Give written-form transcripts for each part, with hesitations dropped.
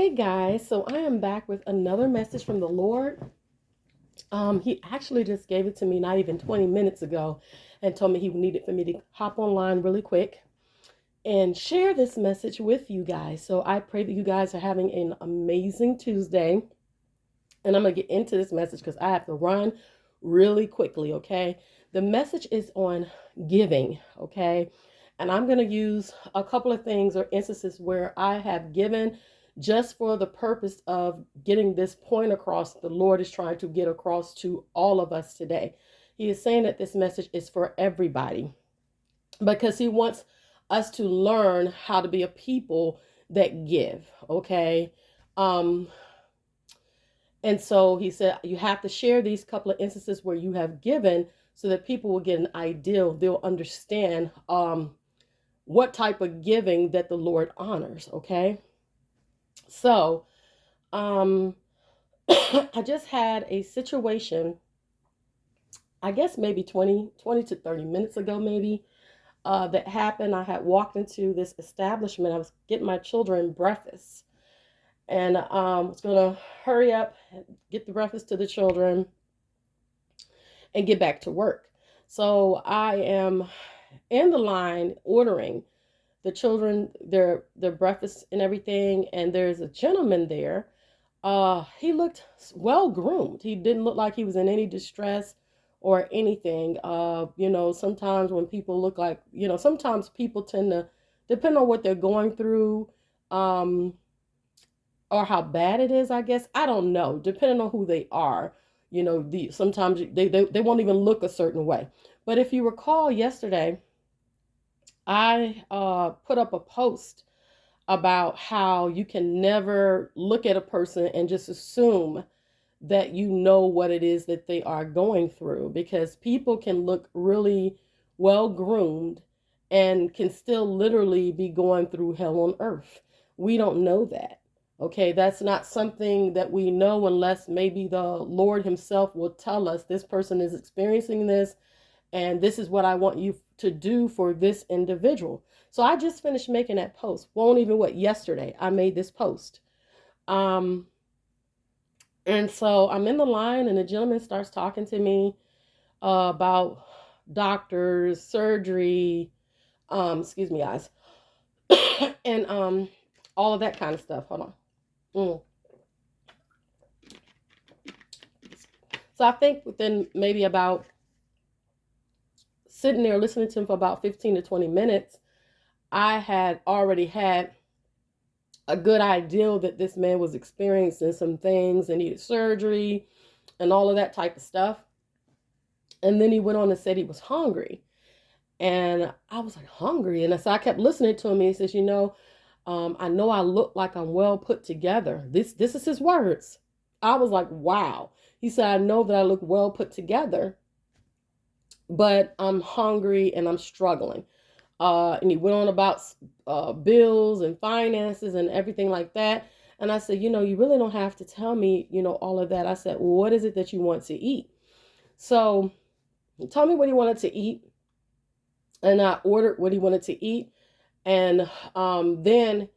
Hey guys, so I am back with another message from the Lord. He actually just gave it to me not even 20 minutes ago and told me he needed for me to hop online really quick and share this message with you guys. So I pray that you guys are having an amazing Tuesday. And I'm going to get into this message because I have to run really quickly, okay? The message is on giving, okay? And I'm going to use a couple of things or instances where I have given just for the purpose of getting this point across. The Lord is trying to get across to all of us today. He is saying that this message is for everybody because He wants us to learn how to be a people that give, okay? Um, and so he said, you have to share these couple of instances where you have given so that people will get an idea. They'll understand what type of giving that the Lord honors. Okay. So I just had a situation, I guess maybe 20 to 30 minutes ago, maybe, that happened. I had walked into this establishment. I was getting my children breakfast. And was going to hurry up, get the breakfast to the children, and get back to work. So I am in the line ordering the children their breakfast and everything, and there's a gentleman there. He looked well groomed. He didn't look like he was in any distress or anything. Sometimes when people look like, sometimes people tend to, depend on what they're going through, um, or how bad it is, I guess. I don't know, depending on who they are. Sometimes they won't even look a certain way. But if you recall yesterday, I put up a post about how you can never look at a person and just assume that you know what it is that they are going through, because people can look really well groomed and can still literally be going through hell on earth. We don't know that. Okay, that's not something that we know unless maybe the Lord Himself will tell us this person is experiencing this, and this is what I want you to do for this individual. So I just finished making that post. Won't even what yesterday I made this post. Um, and so I'm in the line, and the gentleman starts talking to me about doctors, surgery, excuse me, guys, and all of that kind of stuff. Hold on. Mm. So I think within maybe about sitting there listening to him for about 15 to 20 minutes, I had already had a good idea that this man was experiencing some things and needed surgery and all of that type of stuff. And then he went on and said he was hungry. And I was like, hungry? And so I kept listening to him. And he says, I know I look like I'm well put together. This is his words. I was like, wow. He said, I know that I look well put together, but I'm hungry and I'm struggling. And he went on about bills and finances and everything like that. And I said, you really don't have to tell me, all of that. I said, well, what is it that you want to eat? So he told me what he wanted to eat. And I ordered what he wanted to eat. And then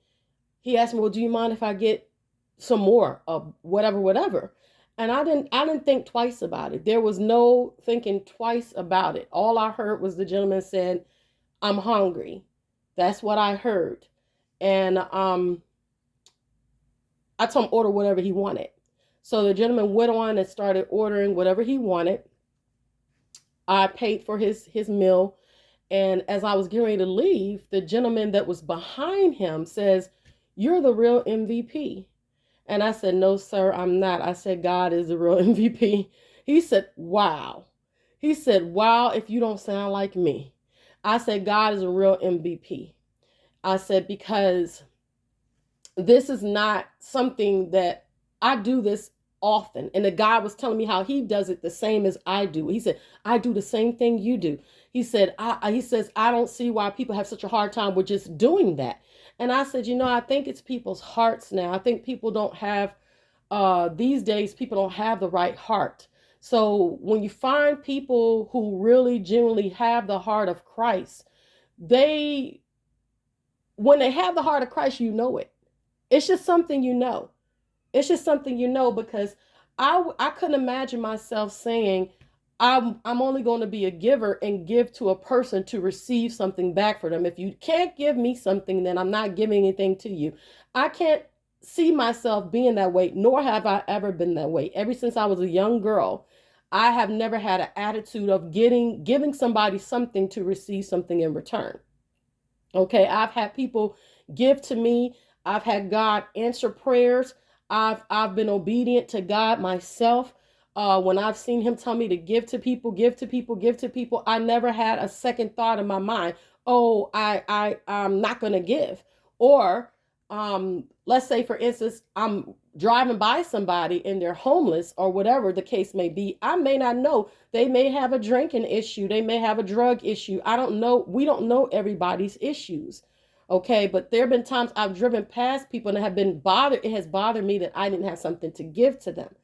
he asked me, well, do you mind if I get some more of whatever, whatever? And I didn't think twice about it. There was no thinking twice about it. All I heard was the gentleman said, I'm hungry. That's what I heard. And I told him order whatever he wanted. So the gentleman went on and started ordering whatever he wanted. I paid for his meal. And as I was getting ready to leave, the gentleman that was behind him says, you're the real MVP. And I said, no, sir, I'm not. I said, God is the real MVP. He said, wow. He said, wow, if you don't sound like me. I said, God is a real MVP. I said, because this is not something that I do this often. And the guy was telling me how he does it the same as I do. He said, I do the same thing you do. He said, he says, I don't see why people have such a hard time with just doing that. And I said, I think it's people's hearts now. I think people don't have, these days, people don't have the right heart. So when you find people who really genuinely have the heart of Christ, when they have the heart of Christ, you know it. It's just something you know. It's just something you know, because I couldn't imagine myself saying I'm only going to be a giver and give to a person to receive something back for them. If you can't give me something, then I'm not giving anything to you. I can't see myself being that way, nor have I ever been that way. Ever since I was a young girl, I have never had an attitude of giving somebody something to receive something in return. Okay, I've had people give to me. I've had God answer prayers. I've been obedient to God myself. When I've seen Him tell me to give to people, give to people, give to people, I never had a second thought in my mind. Oh, I'm not gonna give. Or let's say, for instance, I'm driving by somebody and they're homeless or whatever the case may be. I may not know. They may have a drinking issue. They may have a drug issue. I don't know. We don't know everybody's issues. Okay. But there have been times I've driven past people and have been bothered. It has bothered me that I didn't have something to give to them.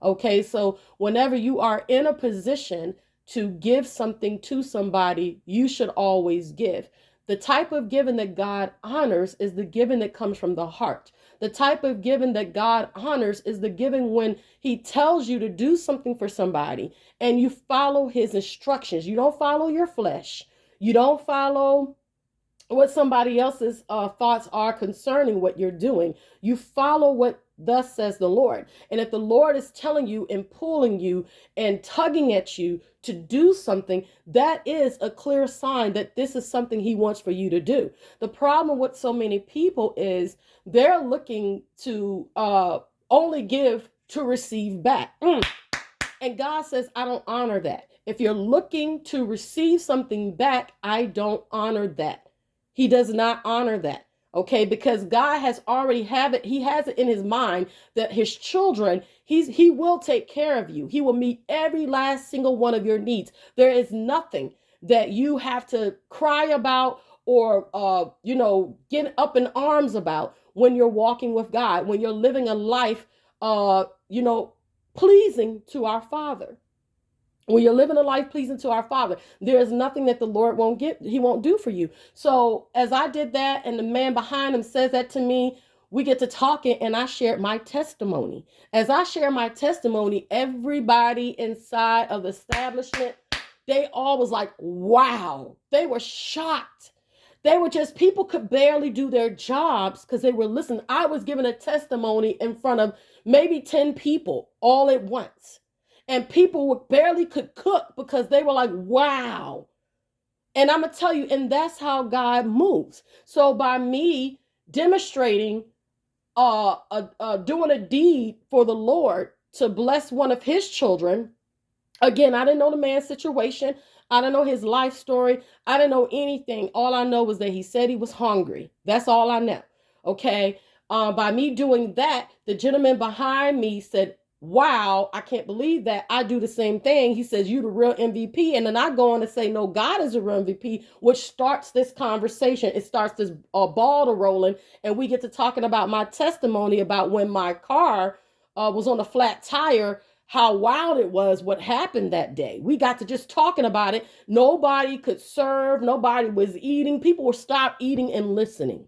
Okay. So whenever you are in a position to give something to somebody, you should always give. The type of giving that God honors is the giving that comes from the heart. The type of giving that God honors is the giving when He tells you to do something for somebody and you follow His instructions. You don't follow your flesh. You don't follow what somebody else's thoughts are concerning what you're doing. You follow what thus says the Lord. And if the Lord is telling you and pulling you and tugging at you to do something, that is a clear sign that this is something He wants for you to do. The problem with so many people is they're looking to only give to receive back. And God says, I don't honor that. If you're looking to receive something back, I don't honor that. He does not honor that. Okay, because God has already have it. He has it in His mind that His children, He will take care of you. He will meet every last single one of your needs. There is nothing that you have to cry about or get up in arms about when you're walking with God, when you're living a life pleasing to our Father. When you're living a life pleasing to our Father, there is nothing that the Lord won't get, He won't do for you. So as I did that, and the man behind him says that to me, we get to talking, and I shared my testimony. As I share my testimony, everybody inside of the establishment, they all was like, wow. They were shocked. They were just, people could barely do their jobs because they were listening. I was giving a testimony in front of maybe 10 people all at once. And people barely could cook because they were like, wow. And I'm going to tell you, and that's how God moves. So by me demonstrating, doing a deed for the Lord to bless one of His children, again, I didn't know the man's situation. I didn't know his life story. I didn't know anything. All I know was that he said he was hungry. That's all I know. Okay. By me doing that, the gentleman behind me said, wow, I can't believe that. I do the same thing. He says, you the real MVP. And then I go on to say, no, God is a real MVP, which starts this conversation. It starts this ball to rolling. And we get to talking about my testimony about when my car was on a flat tire, how wild it was, what happened that day. We got to just talking about it. Nobody could serve. Nobody was eating. People were stopped eating and listening.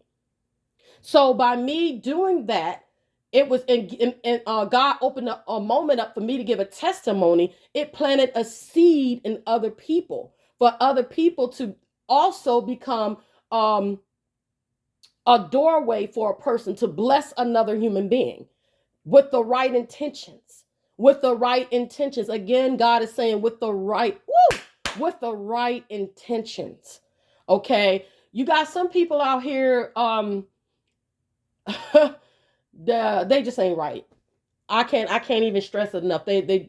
So by me doing that, it was, God opened up a moment up for me to give a testimony. It planted a seed in other people for other people to also become a doorway for a person to bless another human being with the right intentions. With the right intentions. Again, God is saying with the right intentions. Okay. You got some people out here, they just ain't right. I can't even stress it enough. They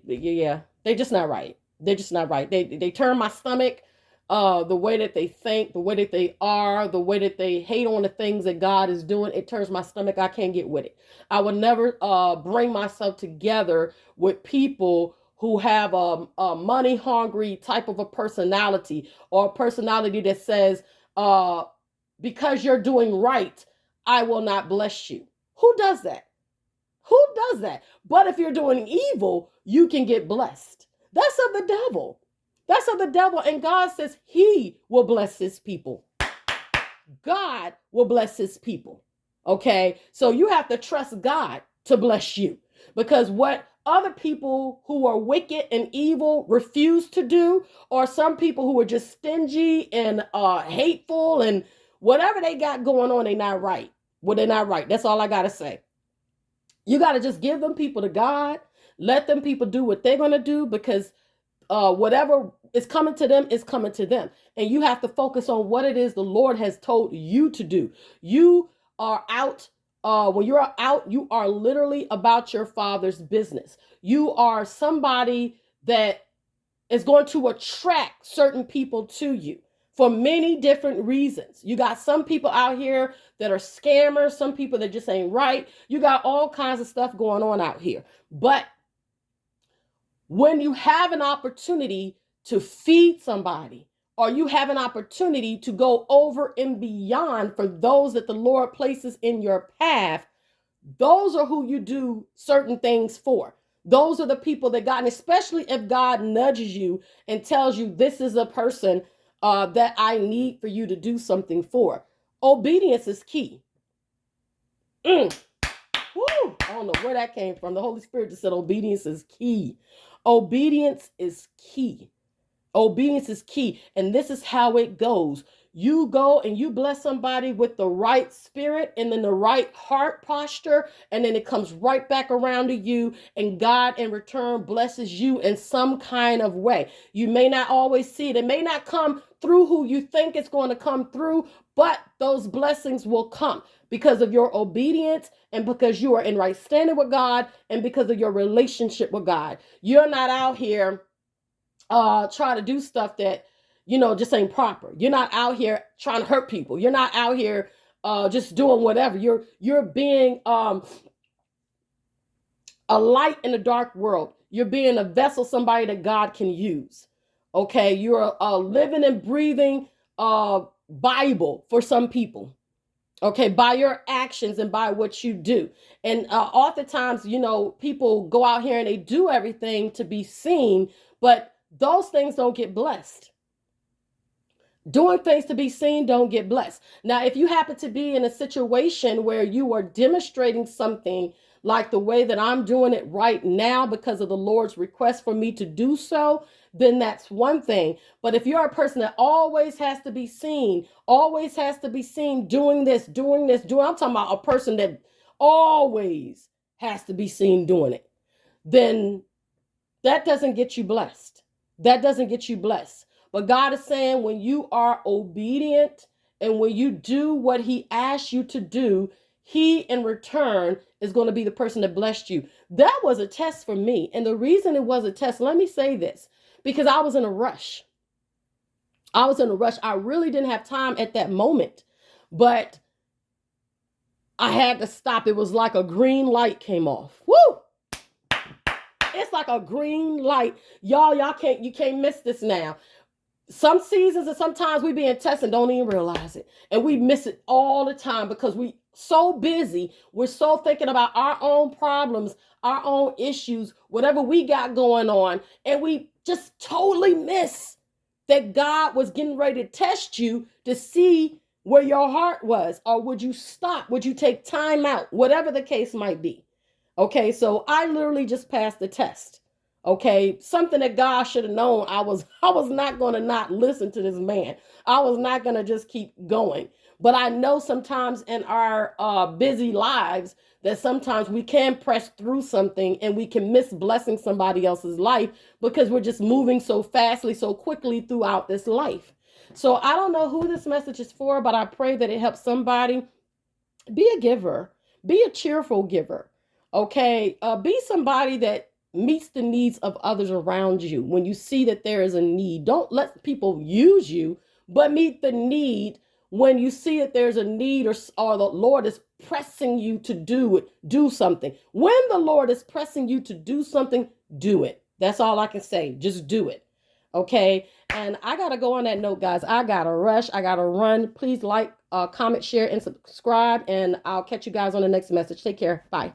just not right. They're just not right. They turn my stomach. The way that they think, the way that they are, the way that they hate on the things that God is doing, it turns my stomach. I can't get with it. I would never bring myself together with people who have a money hungry type of a personality, or a personality that says, because you're doing right, I will not bless you. Who does that? Who does that? But if you're doing evil, you can get blessed. That's of the devil. That's of the devil. And God says He will bless His people. God will bless His people. Okay. So you have to trust God to bless you, because what other people who are wicked and evil refuse to do, or some people who are just stingy and hateful and whatever they got going on, they not right. Well, they're not right. That's all I got to say. You got to just give them people to God. Let them people do what they're going to do, because whatever is coming to them is coming to them. And you have to focus on what it is the Lord has told you to do. You are out. When you're out, you are literally about your Father's business. You are somebody that is going to attract certain people to you for many different reasons. You got some people out here that are scammers, some people that just ain't right. You got all kinds of stuff going on out here. But when you have an opportunity to feed somebody, or you have an opportunity to go over and beyond for those that the Lord places in your path, those are who you do certain things for. Those are the people that God, and especially if God nudges you and tells you this is a person that I need for you to do something for. Obedience is key. Woo! I don't know where that came from. The Holy Spirit just said obedience is key. Obedience is key. Obedience is key. And this is how it goes. You go and you bless somebody with the right spirit and then the right heart posture, and then it comes right back around to you, and God in return blesses you in some kind of way. You may not always see it. It may not come through who you think it's going to come through, but those blessings will come because of your obedience and because you are in right standing with God and because of your relationship with God. You're not out here try to do stuff that, just ain't proper. You're not out here trying to hurt people. You're not out here just doing whatever. You're being a light in a dark world. You're being a vessel, somebody that God can use. Okay, you're a living and breathing Bible for some people. Okay, by your actions and by what you do. And oftentimes, people go out here and they do everything to be seen, but those things don't get blessed. Doing things to be seen don't get blessed. Now, if you happen to be in a situation where you are demonstrating something like the way that I'm doing it right now because of the Lord's request for me to do so, then that's one thing. But if you're a person that always has to be seen doing this, I'm talking about a person that always has to be seen doing it, then that doesn't get you blessed. That doesn't get you blessed. But God is saying when you are obedient and when you do what he asks you to do, he in return is going to be the person that blessed you. That was a test for me. And the reason it was a test, let me say this, because I was in a rush. I really didn't have time at that moment, but I had to stop. It was like a green light came off. Woo! It's like a green light. You can't miss this now. Some seasons and sometimes we being tested and don't even realize it. And we miss it all the time because we so busy. We're so thinking about our own problems, our own issues, whatever we got going on. And we just totally miss that God was getting ready to test you to see where your heart was. Or would you stop? Would you take time out? Whatever the case might be. Okay, so I literally just passed the test. Okay, something that God should have known. I was not going to not listen to this man. I was not going to just keep going. But I know sometimes in our busy lives that sometimes we can press through something and we can miss blessing somebody else's life because we're just moving so fastly, so quickly throughout this life. So I don't know who this message is for, but I pray that it helps somebody. Be a giver. Be a cheerful giver. Okay, be somebody that meets the needs of others around you. When you see that there is a need, don't let people use you, but meet the need when you see that there's a need or the Lord is pressing you to do something. When the Lord is pressing you to do something, do it. That's all I can say. Just do it. Okay. And I got to go on that note, guys. I got to rush. I got to run. Please like, comment, share, and subscribe. And I'll catch you guys on the next message. Take care. Bye.